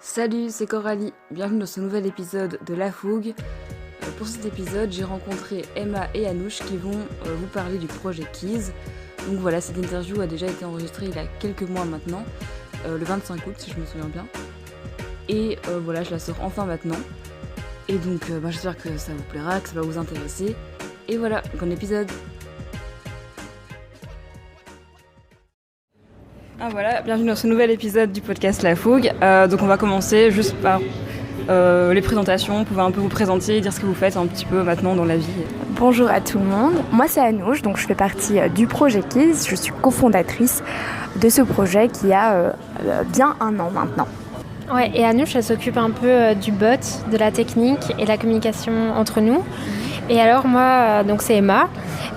Salut, c'est Coralie, bienvenue dans ce nouvel épisode de La Fougue. Pour cet épisode, j'ai rencontré Emma et Anouche qui vont vous parler du projet Keys. Donc voilà, cette interview a déjà été enregistrée il y a quelques mois maintenant, le 25 août si je me souviens bien. Et voilà, je la sors enfin maintenant. Et donc j'espère que ça vous plaira, que ça va vous intéresser. Et voilà, bon épisode. Voilà, bienvenue dans ce nouvel épisode du podcast La Fougue. Donc on va commencer juste par les présentations. Vous pouvez un peu vous présenter, dire ce que vous faites un petit peu maintenant dans la vie. Bonjour à tout le monde, moi c'est Anouche, donc je fais partie du projet Keys. Je suis cofondatrice de ce projet qui a bien 1 an maintenant. Ouais, et Anouche, elle s'occupe un peu du bot, de la technique et de la communication entre nous. Et alors moi, donc c'est Emma.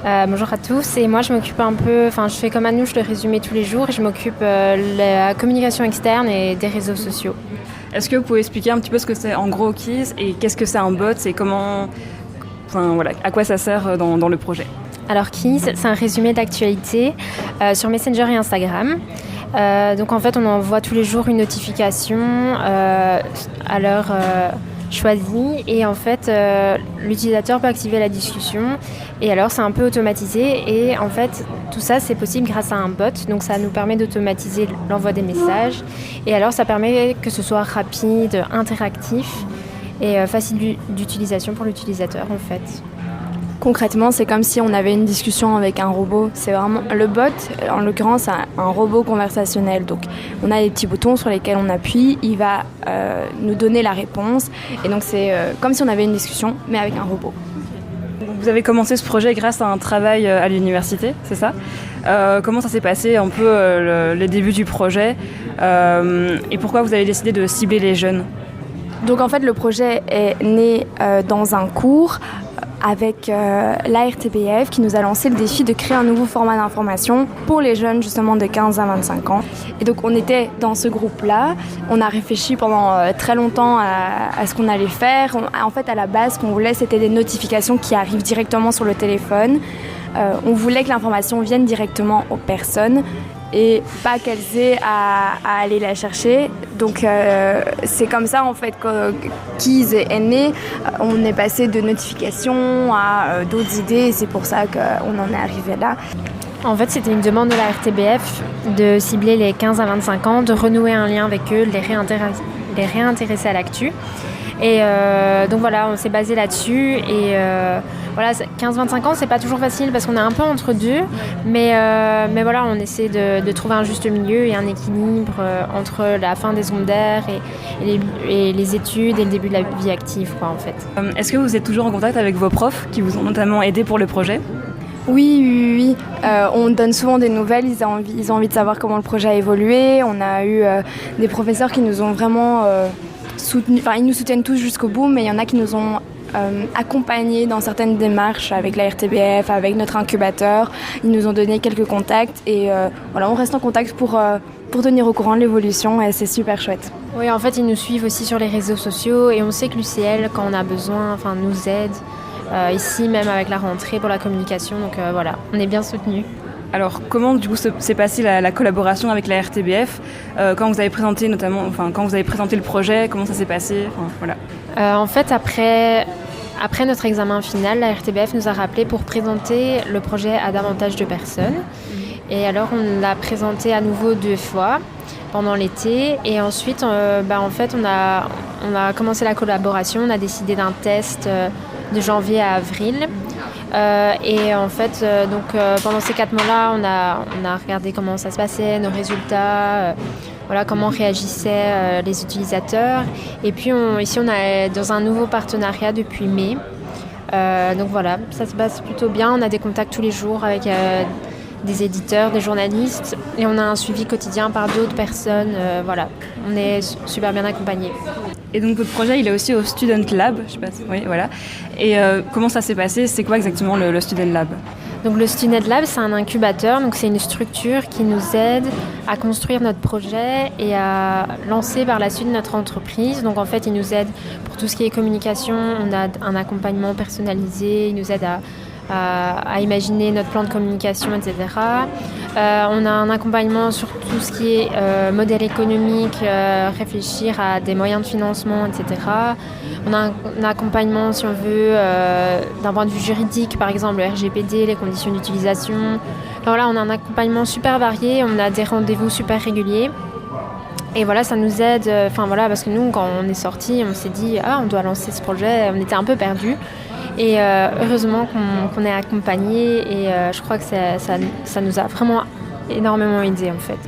Bonjour à tous. Et moi, je m'occupe un peu, je fais comme Anouche le résumé tous les jours. Et je m'occupe de la communication externe et des réseaux sociaux. Est-ce que vous pouvez expliquer un petit peu ce que c'est en gros Keys et qu'est-ce que c'est un bot et comment, à quoi ça sert dans le projet? Alors Keys, c'est un résumé d'actualité sur Messenger et Instagram. Donc en fait, on envoie tous les jours une notification à l'heure choisie et en fait, l'utilisateur peut activer la discussion et alors c'est un peu automatisé et en fait, tout ça c'est possible grâce à un bot. Donc ça nous permet d'automatiser l'envoi des messages et alors ça permet que ce soit rapide, interactif et facile d'utilisation pour l'utilisateur en fait. Concrètement, c'est comme si on avait une discussion avec un robot. C'est vraiment le bot, en l'occurrence, un robot conversationnel. Donc, on a des petits boutons sur lesquels on appuie. Il va nous donner la réponse. Et donc, c'est comme si on avait une discussion, mais avec un robot. Vous avez commencé ce projet grâce à un travail à l'université, c'est ça? Comment ça s'est passé un peu les débuts du projet et pourquoi vous avez décidé de cibler les jeunes? Donc, en fait, le projet est né dans un cours avec l'ARTBF qui nous a lancé le défi de créer un nouveau format d'information pour les jeunes justement de 15 à 25 ans. Et donc on était dans ce groupe-là, on a réfléchi pendant très longtemps à ce qu'on allait faire. En fait à la base ce qu'on voulait c'était des notifications qui arrivent directement sur le téléphone. On voulait que l'information vienne directement aux personnes et pas qu'elles aient à aller la chercher. Donc c'est comme ça en fait que Keys est né. On est passé de notifications à d'autres idées et c'est pour ça qu'on en est arrivé là. En fait, c'était une demande de la RTBF de cibler les 15 à 25 ans, de renouer un lien avec eux, de les réintéresser à l'actu. Et donc voilà, on s'est basé là-dessus et voilà, 15-25 ans, c'est pas toujours facile parce qu'on est un peu entre deux, mais voilà, on essaie de trouver un juste milieu et un équilibre entre la fin des secondaires et les études et le début de la vie active, quoi, en fait. Est-ce que vous êtes toujours en contact avec vos profs qui vous ont notamment aidé pour le projet? Oui. On donne souvent des nouvelles, ils ont envie de savoir comment le projet a évolué. On a eu des professeurs qui nous ont vraiment soutenus, ils nous soutiennent tous jusqu'au bout, mais il y en a qui nous ont accompagnés dans certaines démarches avec la RTBF, avec notre incubateur. Ils nous ont donné quelques contacts et voilà, on reste en contact pour tenir au courant de l'évolution et c'est super chouette. Oui, en fait, ils nous suivent aussi sur les réseaux sociaux et on sait que l'UCL, quand on a besoin, nous aide. Ici, même avec la rentrée pour la communication, donc voilà, on est bien soutenus. Alors, comment du coup s'est passée la collaboration avec la RTBF quand vous avez présenté quand vous avez présenté le projet, comment ça s'est passé, voilà. En fait, après notre examen final, la RTBF nous a rappelé pour présenter le projet à davantage de personnes. Et alors, on l'a présenté à nouveau 2 fois pendant l'été. Et ensuite, en fait, on a commencé la collaboration. On a décidé d'un test de janvier à avril. Et en fait, pendant ces 4 mois-là, on a regardé comment ça se passait, nos résultats, comment réagissaient les utilisateurs. Et puis ici, on est dans un nouveau partenariat depuis mai. Donc voilà, ça se passe plutôt bien. On a des contacts tous les jours avec des éditeurs, des journalistes. Et on a un suivi quotidien par d'autres personnes. On est super bien accompagnés. Et donc votre projet, il est aussi au Student Lab, je sais pas, oui, voilà. Et comment ça s'est passé? C'est quoi exactement le Student Lab? Donc le Student Lab, c'est un incubateur, donc c'est une structure qui nous aide à construire notre projet et à lancer par la suite notre entreprise. Donc en fait, il nous aide pour tout ce qui est communication, on a un accompagnement personnalisé, il nous aide à imaginer notre plan de communication, etc. On a un accompagnement sur tout ce qui est modèle économique, réfléchir à des moyens de financement, etc. On a un accompagnement, si on veut, d'un point de vue juridique, par exemple le RGPD, les conditions d'utilisation. Alors là, on a un accompagnement super varié, on a des rendez-vous super réguliers. Et voilà, ça nous aide, parce que nous, quand on est sortis, on s'est dit « on doit lancer ce projet », on était un peu perdus. Et heureusement qu'on est accompagnés et je crois que ça nous a vraiment énormément aidés en fait.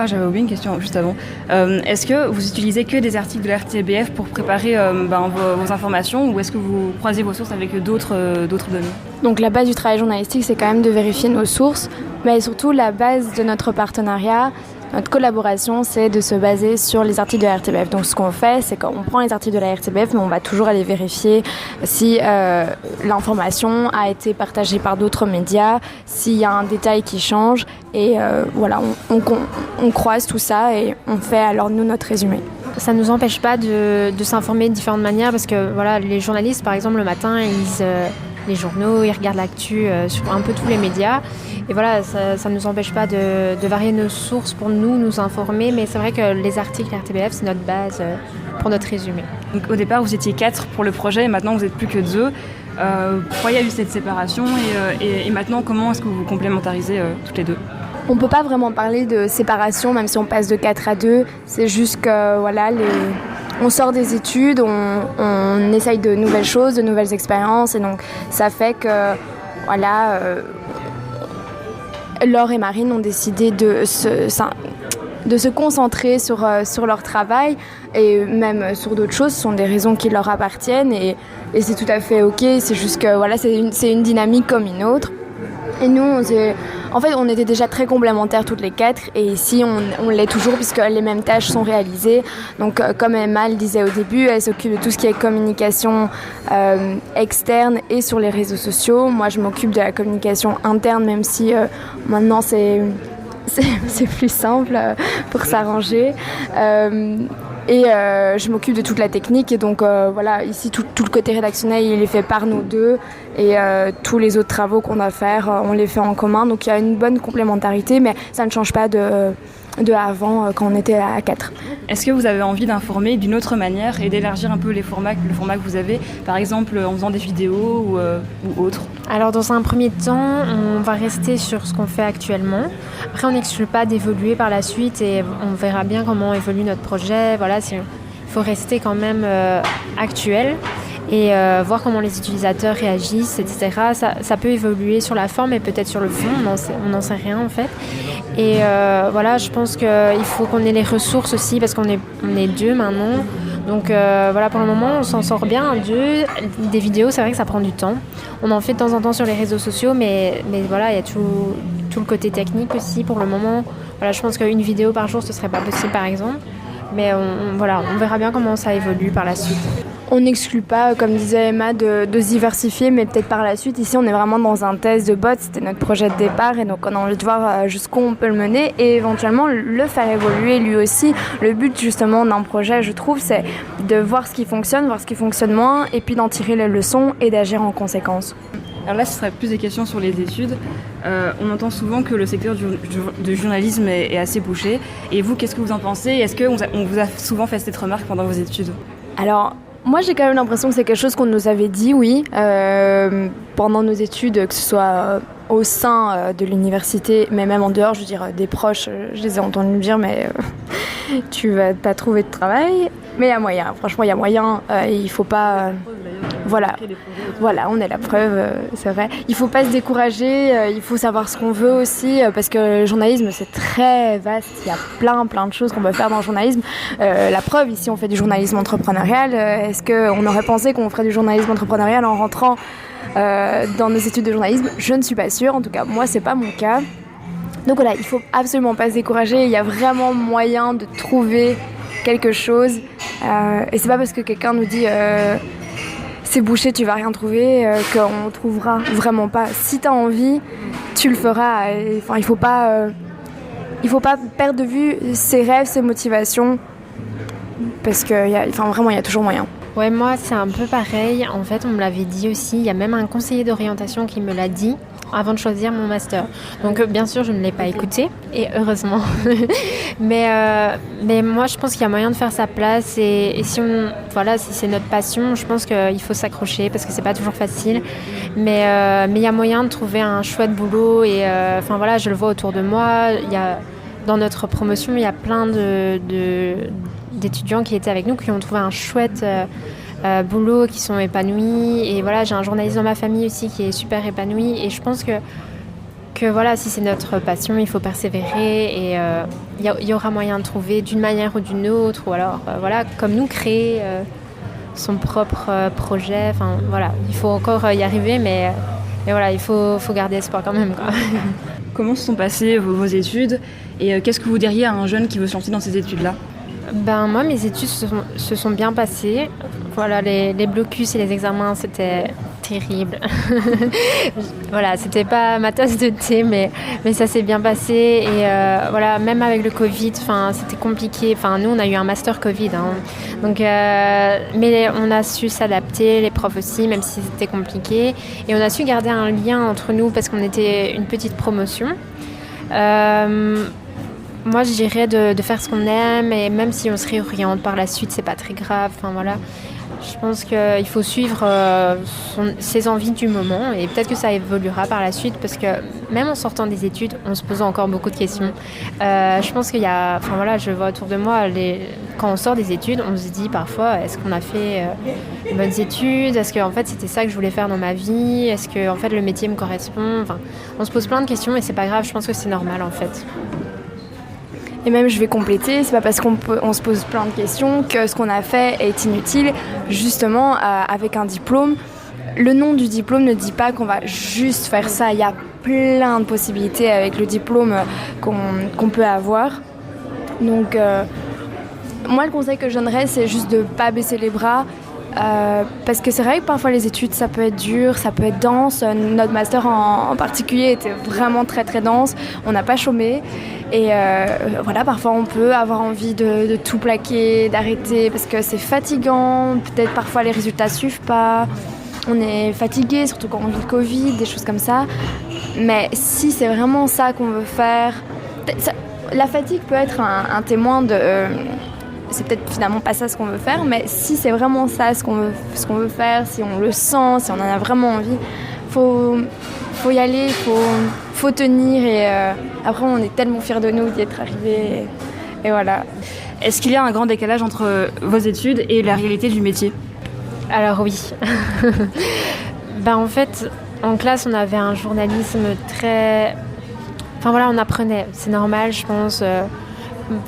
J'avais oublié une question juste avant. Est-ce que vous utilisez que des articles de la RTBF pour préparer vos informations ou est-ce que vous croisez vos sources avec d'autres données ? Donc la base du travail journalistique, c'est quand même de vérifier nos sources, mais surtout la base de notre partenariat, notre collaboration, c'est de se baser sur les articles de la RTBF. Donc ce qu'on fait, c'est qu'on prend les articles de la RTBF, mais on va toujours aller vérifier si l'information a été partagée par d'autres médias, s'il y a un détail qui change. Et on croise tout ça et on fait alors nous notre résumé. Ça ne nous empêche pas de s'informer de différentes manières parce que les journalistes, par exemple, le matin, ils lisent les journaux, ils regardent l'actu sur un peu tous les médias. Et voilà, ça ne nous empêche pas de varier nos sources pour nous informer, mais c'est vrai que les articles RTBF, c'est notre base pour notre résumé. Donc, au départ, vous étiez 4 pour le projet et maintenant vous n'êtes plus que 2. Pourquoi il y a eu cette séparation et maintenant, comment est-ce que vous vous complémentarisez toutes les deux ? On ne peut pas vraiment parler de séparation, même si on passe de 4 à 2. C'est juste que on sort des études, on essaye de nouvelles choses, de nouvelles expériences. Et donc, ça fait que, Laure et Marine ont décidé de se concentrer sur leur travail et même sur d'autres choses. Ce sont des raisons qui leur appartiennent et c'est tout à fait OK. C'est juste que, c'est une dynamique comme une autre. Et nous, on était déjà très complémentaires toutes les 4 et ici, on l'est toujours puisque les mêmes tâches sont réalisées. Donc, comme Emma le disait au début, elle s'occupe de tout ce qui est communication externe et sur les réseaux sociaux. Moi, je m'occupe de la communication interne, même si maintenant, c'est plus simple pour s'arranger. Et je m'occupe de toute la technique et donc ici tout le côté rédactionnel il est fait par nous deux et tous les autres travaux qu'on a à faire on les fait en commun, donc il y a une bonne complémentarité mais ça ne change pas de avant quand on était à 4. Est-ce que vous avez envie d'informer d'une autre manière et d'élargir un peu le format que vous avez, par exemple en faisant des vidéos ou autre ? Alors dans un premier temps, on va rester sur ce qu'on fait actuellement. Après on n'exclut pas d'évoluer par la suite et on verra bien comment évolue notre projet. Voilà, il faut rester quand même actuel et voir comment les utilisateurs réagissent, etc. Ça peut évoluer sur la forme et peut-être sur le fond, on n'en sait rien en fait. Et je pense qu'il faut qu'on ait les ressources aussi parce qu'on est 2 maintenant. Donc pour le moment, on s'en sort bien à 2. Des vidéos, c'est vrai que ça prend du temps. On en fait de temps en temps sur les réseaux sociaux, mais voilà, il y a tout le côté technique aussi pour le moment. Voilà, je pense qu'une vidéo par jour, ce serait pas possible par exemple. Mais on verra bien comment ça évolue par la suite. On n'exclut pas, comme disait Emma, de se diversifier, mais peut-être par la suite. Ici, on est vraiment dans un test de bot, c'était notre projet de départ, et donc on a envie de voir jusqu'où on peut le mener et éventuellement le faire évoluer lui aussi. Le but justement d'un projet, je trouve, c'est de voir ce qui fonctionne, voir ce qui fonctionne moins, et puis d'en tirer les leçons et d'agir en conséquence. Alors là, ce serait plus des questions sur les études. On entend souvent que le secteur du journalisme est assez bouché. Et vous, qu'est-ce que vous en pensez ? Est-ce qu'on vous a souvent fait cette remarque pendant vos études ? Alors, moi, j'ai quand même l'impression que c'est quelque chose qu'on nous avait dit, oui, pendant nos études, que ce soit au sein de l'université, mais même en dehors, je veux dire, des proches, je les ai entendus me dire, mais tu vas pas trouver de travail. Mais il y a moyen, franchement, il y a moyen, il faut pas... Voilà, on est la preuve, c'est vrai. Il faut pas se décourager, il faut savoir ce qu'on veut aussi, parce que le journalisme, c'est très vaste. Il y a plein de choses qu'on peut faire dans le journalisme. La preuve, ici, on fait du journalisme entrepreneurial. Est-ce qu'on aurait pensé qu'on ferait du journalisme entrepreneurial en rentrant dans nos études de journalisme ? Je ne suis pas sûre. En tout cas, moi, c'est pas mon cas. Donc voilà, il faut absolument pas se décourager. Il y a vraiment moyen de trouver quelque chose. Et c'est pas parce que quelqu'un nous dit... c'est bouché, tu vas rien trouver, qu'on trouvera vraiment pas. Si t'as envie, tu le feras. Il faut pas perdre de vue ses rêves, ses motivations, parce que vraiment il y a toujours moyen. Ouais, moi, c'est un peu pareil. En fait, on me l'avait dit aussi. Il y a même un conseiller d'orientation qui me l'a dit avant de choisir mon master. Donc, bien sûr, je ne l'ai pas écouté, et heureusement. mais moi, je pense qu'il y a moyen de faire sa place. Et si c'est notre passion, je pense qu'il faut s'accrocher parce que c'est pas toujours facile. Mais il y a moyen de trouver un chouette boulot. Et je le vois autour de moi. Dans notre promotion, il y a plein d'étudiants qui étaient avec nous, qui ont trouvé un chouette boulot, qui sont épanouis. Et voilà, j'ai un journaliste dans ma famille aussi qui est super épanoui. Et je pense que si c'est notre passion, il faut persévérer. Et il y aura moyen de trouver d'une manière ou d'une autre. Ou alors, comme nous, créer son propre projet. Enfin, voilà, il faut encore y arriver, mais voilà, il faut garder espoir quand même, quoi. Comment se sont passées vos études et qu'est-ce que vous diriez à un jeune qui veut se lancer dans ces études-là ? Moi, mes études se sont bien passées. Voilà, les blocus et les examens, c'était terrible. Voilà, c'était pas ma tasse de thé, mais ça s'est bien passé. Et même avec le Covid, c'était compliqué. Nous, on a eu un master Covid. Donc, mais on a su s'adapter, les profs aussi, même si c'était compliqué. Et on a su garder un lien entre nous parce qu'on était une petite promotion. Moi, je dirais de faire ce qu'on aime, et même si on se réoriente par la suite, c'est pas très grave. Je pense qu'il faut suivre ses envies du moment, et peut-être que ça évoluera par la suite, parce que même en sortant des études, on se pose encore beaucoup de questions. Je pense qu'il y a, je vois autour de moi, quand on sort des études, on se dit parfois, est-ce qu'on a fait de bonnes études ? Est-ce que en fait c'était ça que je voulais faire dans ma vie ? Est-ce que en fait le métier me correspond ? On se pose plein de questions, et c'est pas grave. Je pense que c'est normal en fait. Et même, je vais compléter, c'est pas parce qu'on se pose plein de questions que ce qu'on a fait est inutile. Justement, avec un diplôme, le nom du diplôme ne dit pas qu'on va juste faire ça. Il y a plein de possibilités avec le diplôme qu'on peut avoir. Donc, moi, le conseil que je donnerais, c'est juste de ne pas baisser les bras. Parce que c'est vrai que parfois les études, ça peut être dur, ça peut être dense. Notre master en particulier était vraiment très très dense. On n'a pas chômé. Et parfois on peut avoir envie de tout plaquer, d'arrêter parce que c'est fatigant. Peut-être parfois les résultats suivent pas. On est fatigué, surtout quand on vit le Covid, des choses comme ça. Mais si c'est vraiment ça qu'on veut faire, la fatigue peut être un témoin de... c'est peut-être finalement pas ça ce qu'on veut faire, mais si c'est vraiment ça ce qu'on veut faire, si on le sent, si on en a vraiment envie, faut y aller, faut tenir. Et après on est tellement fiers de nous d'y être arrivés, et voilà. Est-ce qu'il y a un grand décalage entre vos études et la réalité du métier ? Alors oui. En fait, en classe on avait un journalisme très... on apprenait, c'est normal je pense.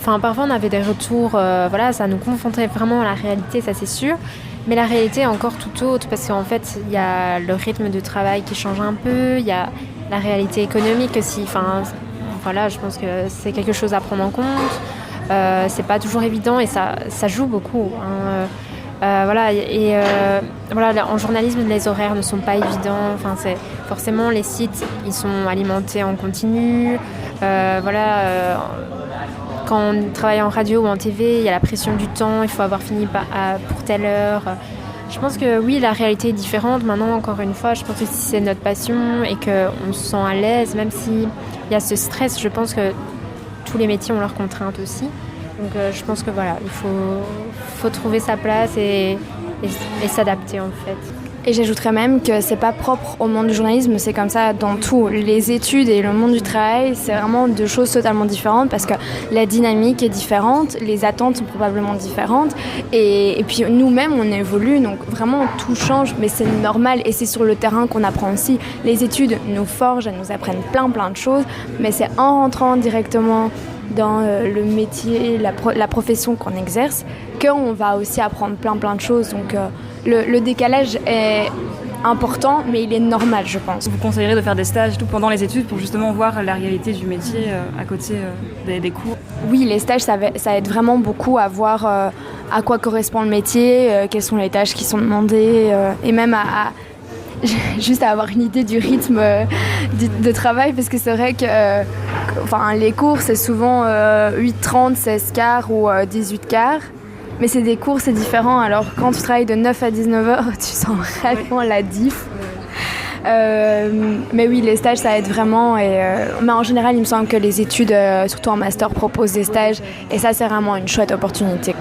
Parfois on avait des retours, ça nous confrontait vraiment à la réalité, ça c'est sûr. Mais la réalité est encore tout autre, parce qu'en fait, il y a le rythme de travail qui change un peu, il y a la réalité économique aussi. Je pense que c'est quelque chose à prendre en compte. C'est pas toujours évident, et ça joue beaucoup. En journalisme, les horaires ne sont pas évidents. Forcément, les sites, ils sont alimentés en continu. Quand on travaille en radio ou en TV, il y a la pression du temps, il faut avoir fini pour telle heure. Je pense que oui, la réalité est différente. Maintenant, encore une fois, je pense que si c'est notre passion et qu'on se sent à l'aise, même s'il y a ce stress, je pense que tous les métiers ont leurs contraintes aussi. Donc je pense que il faut trouver sa place et s'adapter en fait. Et j'ajouterais même que c'est pas propre au monde du journalisme, c'est comme ça dans tout. Les études et le monde du travail, c'est vraiment deux choses totalement différentes, parce que la dynamique est différente, les attentes sont probablement différentes, et puis nous-mêmes on évolue, donc vraiment tout change, mais c'est normal, et c'est sur le terrain qu'on apprend aussi. Les études nous forgent, elles nous apprennent plein de choses, mais c'est en rentrant directement dans le métier, la profession qu'on exerce, qu'on va aussi apprendre plein de choses. Donc le décalage est important, mais il est normal, je pense. Vous conseillerez de faire des stages tout pendant les études pour justement voir la réalité du métier à côté des cours ? Oui, les stages, ça aide vraiment beaucoup à voir à quoi correspond le métier, quelles sont les tâches qui sont demandées, et même juste à avoir une idée du rythme de travail, parce que c'est vrai que les cours c'est souvent 8h30, 16h15 ou 18h15, Mais c'est des cours, c'est différent. Alors quand tu travailles de 9 à 19 heures, tu sens vraiment la diff. Mais oui, les stages, ça aide vraiment. Mais en général, il me semble que les études, surtout en master, proposent des stages. Et ça, c'est vraiment une chouette opportunité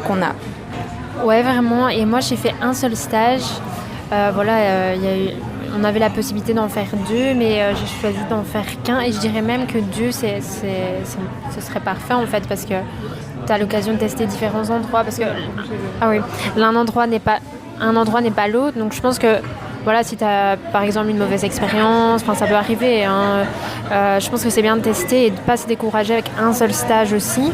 qu'on a. Ouais, vraiment. Et moi, j'ai fait un seul stage. On avait la possibilité d'en faire 2, mais j'ai choisi d'en faire qu'un. Et je dirais même que 2, ce serait parfait, en fait, parce que tu as l'occasion de tester différents endroits. Parce que un endroit n'est pas l'autre. Donc, je pense que voilà, si tu as par exemple une mauvaise expérience, ça peut arriver. Je pense que c'est bien de tester et de ne pas se décourager avec un seul stage aussi.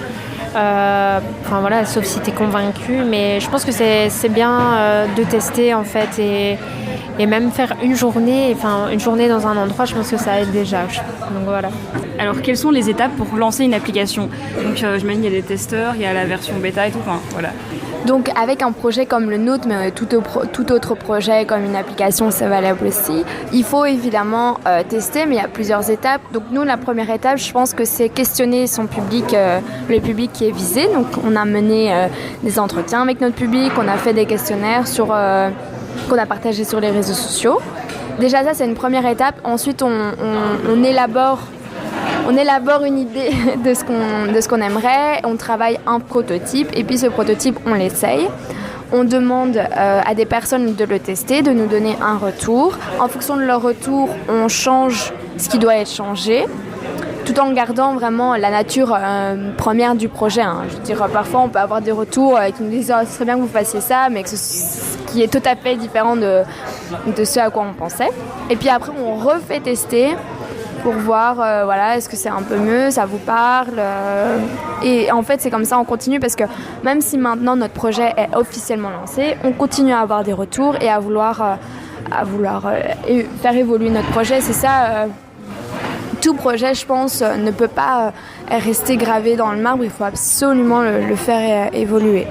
Sauf si tu es convaincu. Mais je pense que c'est bien de tester en fait et même faire une journée dans un endroit, je pense que ça aide déjà. Donc voilà. Alors, quelles sont les étapes pour lancer une application ? Donc, j'imagine qu'il y a des testeurs, il y a la version bêta et tout. Voilà. Donc, avec un projet comme le nôtre, mais tout autre projet comme une application, c'est valable aussi. Il faut évidemment tester, mais il y a plusieurs étapes. Donc, nous, la première étape, je pense que c'est questionner son public, le public qui est visé. Donc, on a mené des entretiens avec notre public, on a fait des questionnaires qu'on a partagés sur les réseaux sociaux. Déjà, ça, c'est une première étape. Ensuite, on élabore une idée de ce qu'on aimerait, on travaille un prototype et puis ce prototype, on l'essaye. On demande à des personnes de le tester, de nous donner un retour. En fonction de leur retour, on change ce qui doit être changé, tout en gardant vraiment la nature première du projet. Je veux dire, parfois, on peut avoir des retours qui nous disent « ce serait bien que vous fassiez ça », mais qui est tout à fait différent de ce à quoi on pensait. Et puis après, on refait tester pour voir, est-ce que c'est un peu mieux, ça vous parle. Et en fait, c'est comme ça, on continue parce que même si maintenant notre projet est officiellement lancé, on continue à avoir des retours et à vouloir faire évoluer notre projet. C'est ça, tout projet, je pense, ne peut pas rester gravé dans le marbre, il faut absolument le faire évoluer.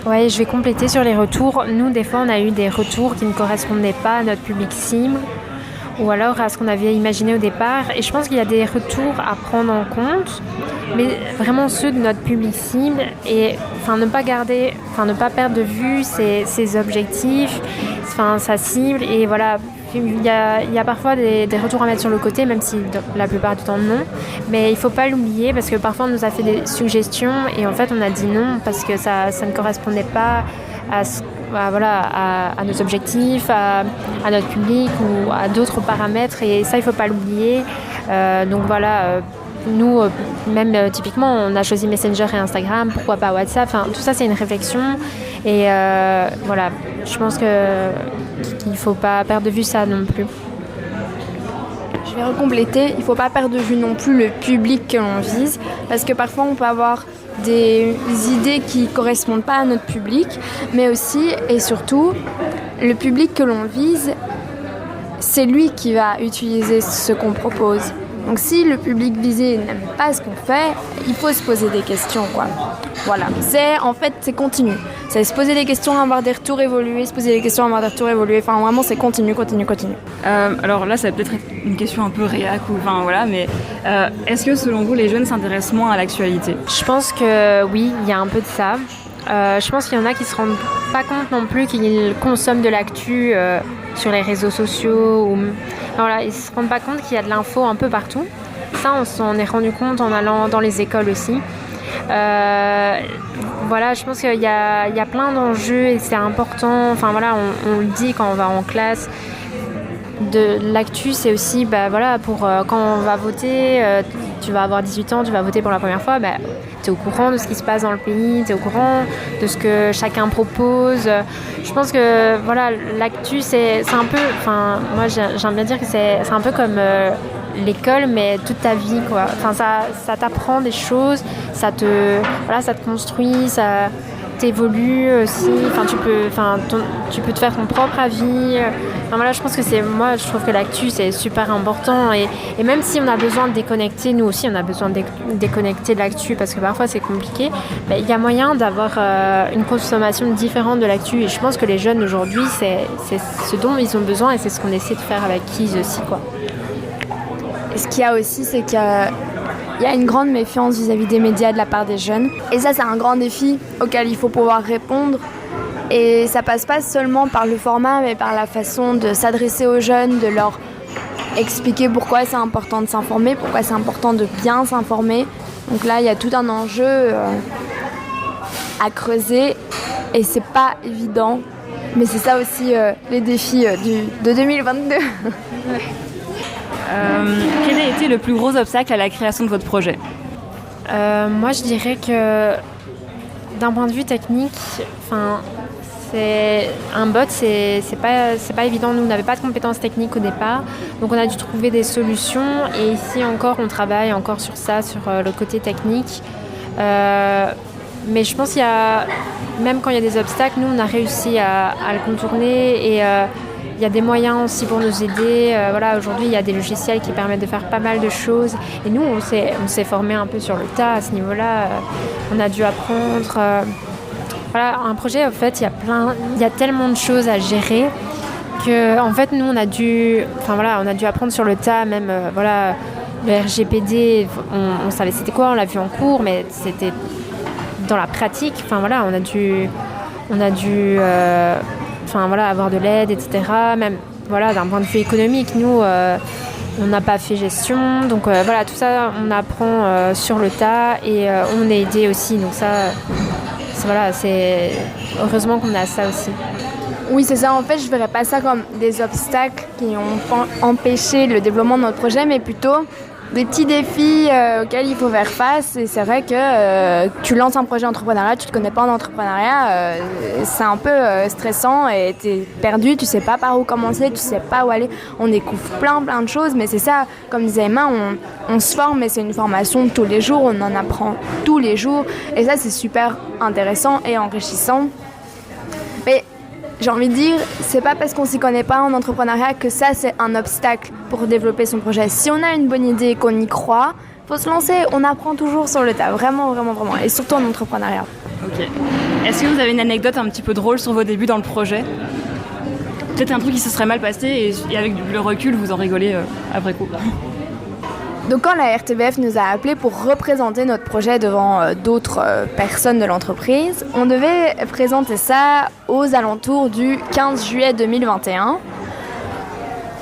Ouais, je vais compléter sur les retours. Nous, des fois, on a eu des retours qui ne correspondaient pas à notre public cible ou alors à ce qu'on avait imaginé au départ. Et je pense qu'il y a des retours à prendre en compte, mais vraiment ceux de notre public cible et ne pas perdre de vue ses objectifs, sa cible. Et voilà, il y a parfois des retours à mettre sur le côté, même si la plupart du temps non. Mais il ne faut pas l'oublier parce que parfois on nous a fait des suggestions et en fait on a dit non parce que ça ne correspondait pas à nos objectifs, à notre public ou à d'autres paramètres et ça il ne faut pas l'oublier. Nous, même typiquement, on a choisi Messenger et Instagram, pourquoi pas WhatsApp, tout ça c'est une réflexion et je pense qu'il ne faut pas perdre de vue ça non plus. Je vais recompléter, il ne faut pas perdre de vue non plus le public que l'on vise parce que parfois on peut avoir des idées qui ne correspondent pas à notre public, mais aussi et surtout, le public que l'on vise, c'est lui qui va utiliser ce qu'on propose. Donc si le public visé n'aime pas ce qu'on fait, il faut se poser des questions, quoi. Voilà, c'est continu. C'est se poser des questions, avoir des retours évoluer, se poser des questions, avoir des retours évoluer. Vraiment, c'est continu. Alors là, ça va peut-être être une question un peu réac mais est-ce que selon vous, les jeunes s'intéressent moins à l'actualité ? Je pense que oui, il y a un peu de ça. Je pense qu'il y en a qui se rendent pas compte non plus qu'ils consomment de l'actu sur les réseaux sociaux. Ils se rendent pas compte qu'il y a de l'info un peu partout. Ça, on s'en est rendu compte en allant dans les écoles aussi. Je pense qu'il y a plein d'enjeux et c'est important. On le dit quand on va en classe. De l'actu, c'est aussi pour quand on va voter, tu vas avoir 18 ans, tu vas voter pour la première fois, tu es au courant de ce qui se passe dans le pays, tu es au courant de ce que chacun propose. Je pense que l'actu, c'est un peu, moi j'aime bien dire que c'est un peu comme l'école, mais toute ta vie, quoi. Ça t'apprend des choses, ça te construit, ça t'évolue aussi. Tu peux te faire ton propre avis. Je pense que je trouve que l'actu c'est super important et même si on a besoin de déconnecter, nous aussi on a besoin de déconnecter de l'actu parce que parfois c'est compliqué, il y a moyen d'avoir une consommation différente de l'actu et je pense que les jeunes aujourd'hui c'est ce dont ils ont besoin et c'est ce qu'on essaie de faire avec Keys aussi, quoi. Et ce qu'il y a aussi, c'est qu'il y a une grande méfiance vis-à-vis des médias de la part des jeunes. Et ça, c'est un grand défi auquel il faut pouvoir répondre. Et ça passe pas seulement par le format, mais par la façon de s'adresser aux jeunes, de leur expliquer pourquoi c'est important de s'informer, pourquoi c'est important de bien s'informer. Donc là, il y a tout un enjeu à creuser et c'est pas évident. Mais c'est ça aussi les défis de 2022. Quel a été le plus gros obstacle à la création de votre projet ? Moi, je dirais que d'un point de vue technique, c'est un bot, c'est pas évident. Nous, on n'avait pas de compétences techniques au départ, donc on a dû trouver des solutions. Et ici encore, on travaille encore sur ça, sur le côté technique. Mais je pense qu'il y a, même quand il y a des obstacles, nous, on a réussi à le contourner et il y a des moyens aussi pour nous aider. Aujourd'hui, il y a des logiciels qui permettent de faire pas mal de choses. Et nous, on s'est formé un peu sur le tas à ce niveau-là. On a dû apprendre. Un projet, en fait, il y a tellement de choses à gérer que, en fait, nous, on a dû apprendre sur le tas, même, le RGPD, on savait c'était quoi, on l'a vu en cours, mais c'était dans la pratique. On a dû avoir de l'aide, etc. Même, d'un point de vue économique, nous, on n'a pas fait gestion, donc tout ça, on apprend sur le tas et on est aidé aussi, donc ça. C'est heureusement qu'on a ça aussi. Oui, c'est ça. En fait, je ne verrais pas ça comme des obstacles qui ont empêché le développement de notre projet, mais plutôt des petits défis auxquels il faut faire face. Et c'est vrai que tu lances un projet d'entrepreneuriat, tu ne te connais pas en entrepreneuriat, c'est un peu stressant et tu es perdu, tu ne sais pas par où commencer, tu ne sais pas où aller. On découvre plein de choses, mais c'est ça, comme disait Emma, on se forme, mais c'est une formation tous les jours, on en apprend tous les jours. Et ça, c'est super intéressant et enrichissant. Mais j'ai envie de dire, c'est pas parce qu'on s'y connaît pas en entrepreneuriat que ça c'est un obstacle pour développer son projet. Si on a une bonne idée et qu'on y croit, faut se lancer, on apprend toujours sur le tas, vraiment, et surtout en entrepreneuriat. Ok. Est-ce que vous avez une anecdote un petit peu drôle sur vos débuts dans le projet ? Peut-être un truc qui se serait mal passé et avec le recul, vous en rigolez après coup. Donc quand la RTBF nous a appelés pour représenter notre projet devant d'autres personnes de l'entreprise, on devait présenter ça aux alentours du 15 juillet 2021.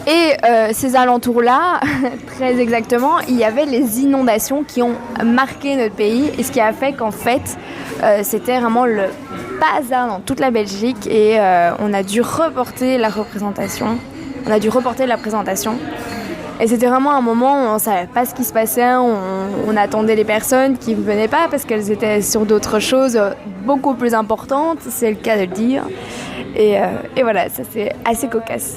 Et ces alentours-là, très exactement, il y avait les inondations qui ont marqué notre pays et ce qui a fait qu'en fait, c'était vraiment le bazar dans toute la Belgique et on a dû reporter la présentation. Et c'était vraiment un moment où on ne savait pas ce qui se passait, on attendait les personnes qui ne venaient pas parce qu'elles étaient sur d'autres choses beaucoup plus importantes, c'est le cas de le dire. Et voilà, ça c'est assez cocasse.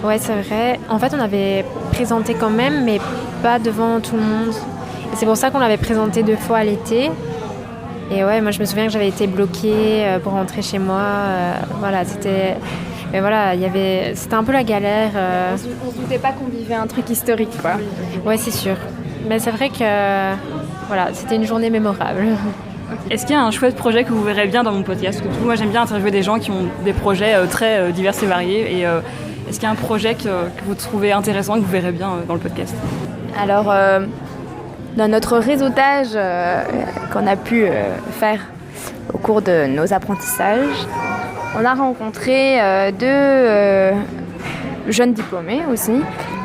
Ouais, c'est vrai. En fait, on avait présenté quand même, mais pas devant tout le monde. Et c'est pour ça qu'on l'avait présenté 2 fois à l'été. Et ouais, moi je me souviens que j'avais été bloquée pour rentrer chez moi. C'était... Mais c'était un peu la galère. On se doutait pas qu'on vivait un truc historique, quoi. Ouais, c'est sûr. Mais c'est vrai que c'était une journée mémorable. Est-ce qu'il y a un chouette projet que vous verrez bien dans mon podcast ? Parce que moi j'aime bien interviewer des gens qui ont des projets très divers et variés. Et est-ce qu'il y a un projet que vous trouvez intéressant et que vous verrez bien dans le podcast ? Alors, dans notre réseautage qu'on a pu faire au cours de nos apprentissages, on a rencontré 2 jeunes diplômés aussi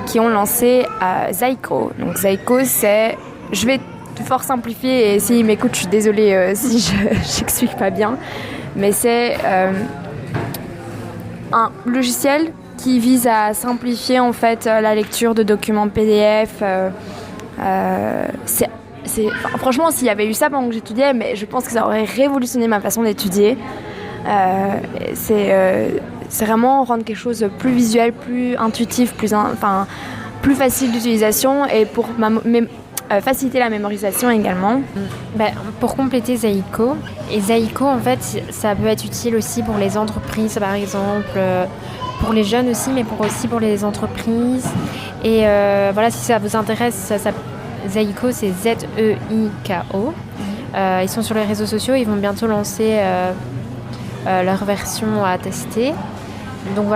qui ont lancé Zaiko. Donc Zaiko, c'est... Je vais fort simplifier et s'ils m'écoutent, je suis désolée si je n'explique pas bien. Mais c'est un logiciel qui vise à simplifier en fait la lecture de documents PDF. Franchement, s'il y avait eu ça pendant que j'étudiais, mais je pense que ça aurait révolutionné ma façon d'étudier. C'est vraiment rendre quelque chose de plus visuel, plus intuitif, plus facile d'utilisation et pour faciliter la mémorisation également. Pour compléter Zaiko, et Zaiko en fait ça peut être utile aussi pour les entreprises par exemple, pour les jeunes aussi mais aussi pour les entreprises et si ça vous intéresse, Zaiko c'est Z-E-I-K-O. Ils sont sur les réseaux sociaux, ils vont bientôt lancer leur version à tester. Donc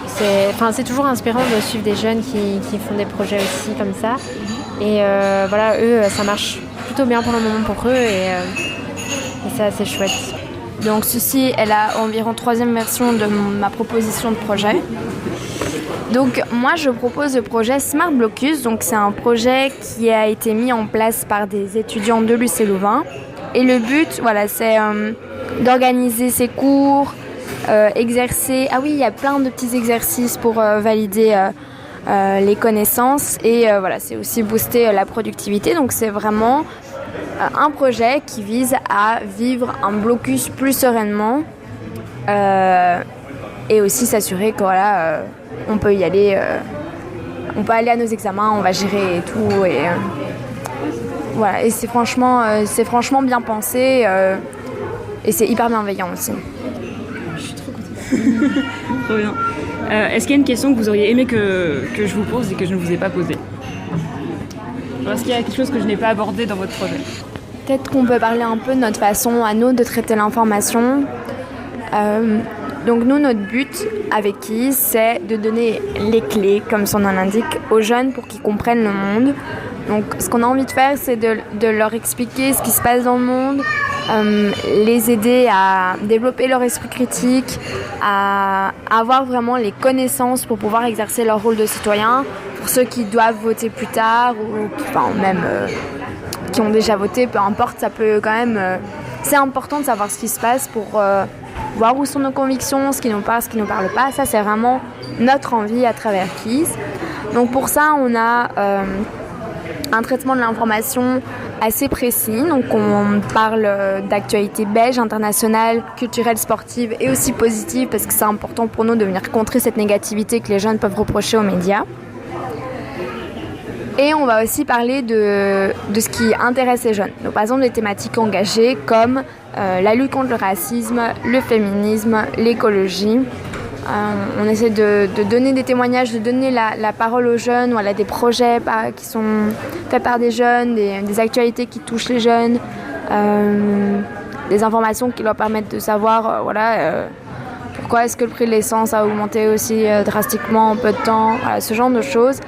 c'est toujours inspirant de suivre des jeunes qui font des projets aussi comme ça. Et voilà, eux, ça marche plutôt bien pour le moment pour eux et c'est assez chouette. Donc ceci est la environ 3e version de ma proposition de projet. Donc moi je propose le projet Smart Blocus. Donc c'est un projet qui a été mis en place par des étudiants de l'UC Louvain. Et le but, voilà, c'est d'organiser ces cours, exercer. Ah oui, il y a plein de petits exercices pour valider les connaissances. Et voilà, c'est aussi booster la productivité. Donc c'est vraiment un projet qui vise à vivre un blocus plus sereinement et aussi s'assurer que voilà, on peut y aller, on peut aller à nos examens, on va gérer et tout. Et voilà, et c'est franchement bien pensé et c'est hyper bienveillant aussi. Je suis trop contente. Trop bien. Est-ce qu'il y a une question que vous auriez aimé que je vous pose et que je ne vous ai pas posée? Est-ce qu'il y a quelque chose que je n'ai pas abordé dans votre projet? Peut-être qu'on peut parler un peu de notre façon à nous de traiter l'information. Donc nous, notre but avec KISS, c'est de donner les clés, comme son nom l'indique, aux jeunes pour qu'ils comprennent le monde. Donc ce qu'on a envie de faire, c'est de leur expliquer ce qui se passe dans le monde, les aider à développer leur esprit critique, à avoir vraiment les connaissances pour pouvoir exercer leur rôle de citoyen. Pour ceux qui doivent voter plus tard ou même qui ont déjà voté, peu importe, ça peut quand même... c'est important de savoir ce qui se passe pour voir où sont nos convictions, ce qui nous parle, ce qui ne nous parle pas. Ça, c'est vraiment notre envie à travers KISS. Donc pour ça, on a un traitement de l'information assez précis. Donc on parle d'actualité belge, internationale, culturelle, sportive et aussi positive parce que c'est important pour nous de venir contrer cette négativité que les jeunes peuvent reprocher aux médias. Et on va aussi parler de ce qui intéresse les jeunes. Donc, par exemple, des thématiques engagées comme la lutte contre le racisme, le féminisme, l'écologie. On essaie de donner des témoignages, de donner la parole aux jeunes, voilà, des projets qui sont faits par des jeunes, des actualités qui touchent les jeunes, des informations qui leur permettent de savoir pourquoi est-ce que le prix de l'essence a augmenté aussi drastiquement en peu de temps, voilà, ce genre de choses.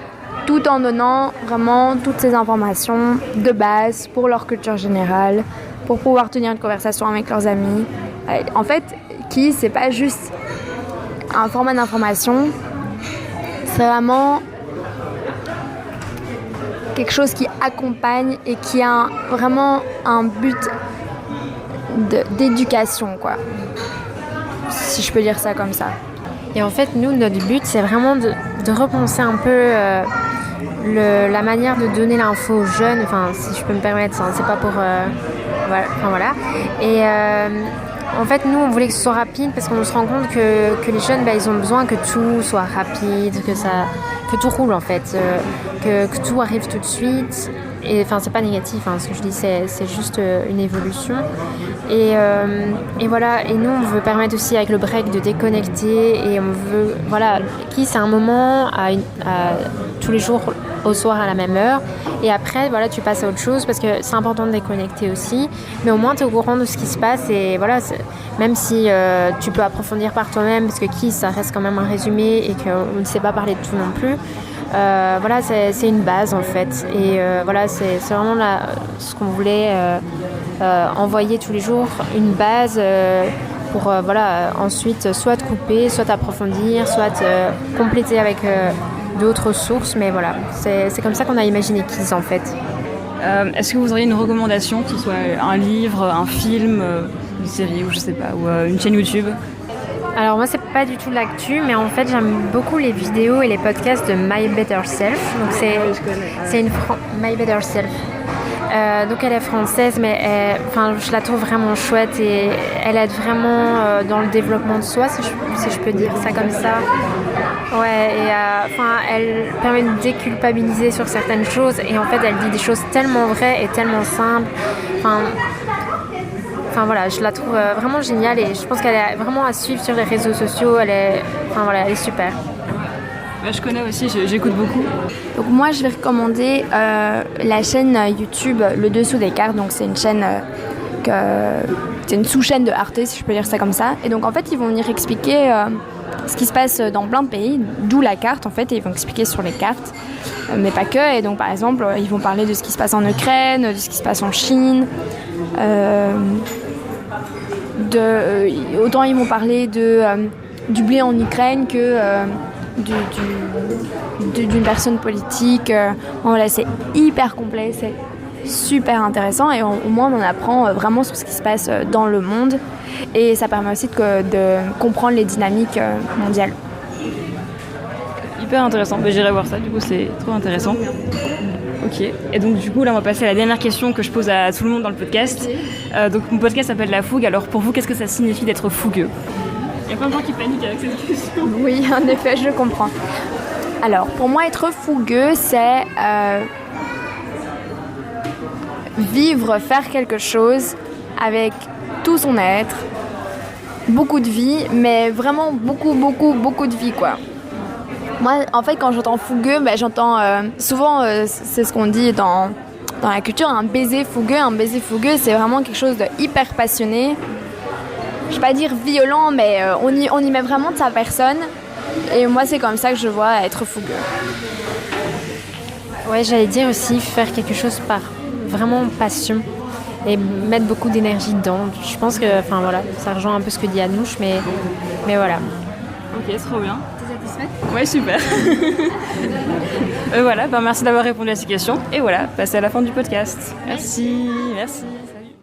Tout en donnant vraiment toutes ces informations de base pour leur culture générale, pour pouvoir tenir une conversation avec leurs amis. En fait, KISS, c'est pas juste un format d'information, c'est vraiment quelque chose qui accompagne et qui a vraiment un but d'éducation, quoi. Si je peux dire ça comme ça. Et en fait, nous, notre but, c'est vraiment de repenser un peu la manière de donner l'info aux jeunes, enfin, si je peux me permettre, hein, c'est pas pour... voilà. Et en fait, nous, on voulait que ce soit rapide parce qu'on se rend compte que les jeunes, ils ont besoin que tout soit rapide, que tout roule, en fait, que tout arrive tout de suite. Et enfin, c'est pas négatif, hein, ce que je dis, c'est juste une évolution. Et voilà, et nous, on veut permettre aussi avec le break de déconnecter et on veut, voilà, c'est un moment à tous les jours au soir à la même heure. Et après, voilà, tu passes à autre chose parce que c'est important de déconnecter aussi. Mais au moins, tu es au courant de ce qui se passe et voilà, même si tu peux approfondir par toi-même parce que ça reste quand même un résumé et qu'on ne sait pas parler de tout non plus. Voilà, c'est une base en fait. Et voilà, c'est vraiment ce qu'on voulait envoyer tous les jours, une base pour ensuite soit te couper, soit t'approfondir, soit compléter avec d'autres sources. Mais voilà, c'est comme ça qu'on a imaginé KISS en fait. Est-ce que vous auriez une recommandation, que ce soit un livre, un film, une série ou je sais pas, ou une chaîne YouTube? Alors moi c'est pas du tout l'actu, mais en fait j'aime beaucoup les vidéos et les podcasts de My Better Self. Donc c'est My Better Self. Donc elle est française, mais je la trouve vraiment chouette et elle aide vraiment dans le développement de soi, si je peux dire ça comme ça. Ouais, et elle permet de déculpabiliser sur certaines choses et en fait elle dit des choses tellement vraies et tellement simples. Enfin voilà, je la trouve vraiment géniale et je pense qu'elle est vraiment à suivre sur les réseaux sociaux. Elle est super. Je connais aussi, j'écoute beaucoup. Donc moi, je vais recommander la chaîne YouTube Le Dessous des cartes. Donc c'est une chaîne c'est une sous-chaîne de Arte, si je peux dire ça comme ça. Et donc en fait, ils vont venir expliquer ce qui se passe dans plein de pays, d'où la carte en fait, et ils vont expliquer sur les cartes, mais pas que. Et donc par exemple, ils vont parler de ce qui se passe en Ukraine, de ce qui se passe en Chine. Autant ils vont parler du blé en Ukraine que d'une personne politique. Voilà, c'est hyper complet, c'est super intéressant et au moins on en apprend vraiment sur ce qui se passe dans le monde et ça permet aussi de comprendre les dynamiques mondiales. Hyper intéressant, j'irai voir ça, du coup c'est trop intéressant. Ok, et donc du coup là on va passer à la dernière question que je pose à tout le monde dans le podcast. Donc mon podcast s'appelle La Fougue, alors pour vous qu'est-ce que ça signifie d'être fougueux? Il y a plein de gens qui paniquent avec cette question. Oui, en effet, je comprends. Alors pour moi être fougueux c'est vivre, faire quelque chose avec tout son être, beaucoup de vie, mais vraiment beaucoup de vie quoi. Moi, en fait, quand j'entends fougueux, j'entends souvent, c'est ce qu'on dit dans la culture, un baiser fougueux. Un baiser fougueux, c'est vraiment quelque chose de hyper passionné. Je vais pas dire violent, mais on y met vraiment de sa personne. Et moi, c'est comme ça que je vois être fougueux. Ouais, j'allais dire aussi faire quelque chose par vraiment passion et mettre beaucoup d'énergie dedans. Je pense que, ça rejoint un peu ce que dit Anouche, mais voilà. Ok, trop bien. T'es satisfaite ? Ouais, super. Voilà, merci d'avoir répondu à ces questions. Et voilà, passez à la fin du podcast. Merci. Salut.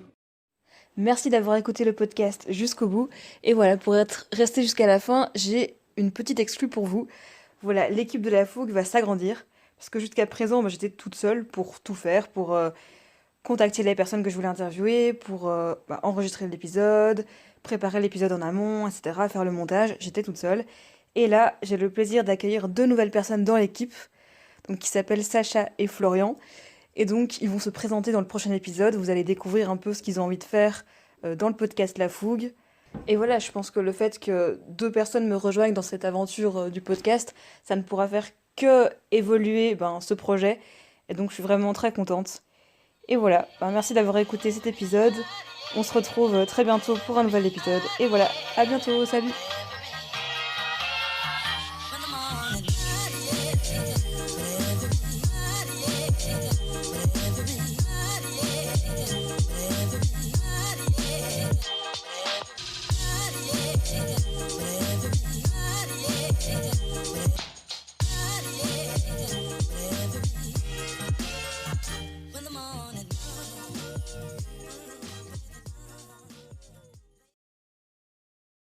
Merci d'avoir écouté le podcast jusqu'au bout. Et voilà, pour être resté jusqu'à la fin, j'ai une petite exclue pour vous. Voilà, l'équipe de La Fougue va s'agrandir. Parce que jusqu'à présent, j'étais toute seule pour tout faire, pour contacter les personnes que je voulais interviewer, pour enregistrer l'épisode, préparer l'épisode en amont, etc., faire le montage. J'étais toute seule. Et là, j'ai le plaisir d'accueillir 2 nouvelles personnes dans l'équipe, donc qui s'appellent Sacha et Florian. Et donc, ils vont se présenter dans le prochain épisode. Vous allez découvrir un peu ce qu'ils ont envie de faire dans le podcast La Fougue. Et voilà, je pense que le fait que 2 personnes me rejoignent dans cette aventure du podcast, ça ne pourra faire que évoluer ce projet. Et donc, je suis vraiment très contente. Et voilà, merci d'avoir écouté cet épisode. On se retrouve très bientôt pour un nouvel épisode. Et voilà, à bientôt, salut!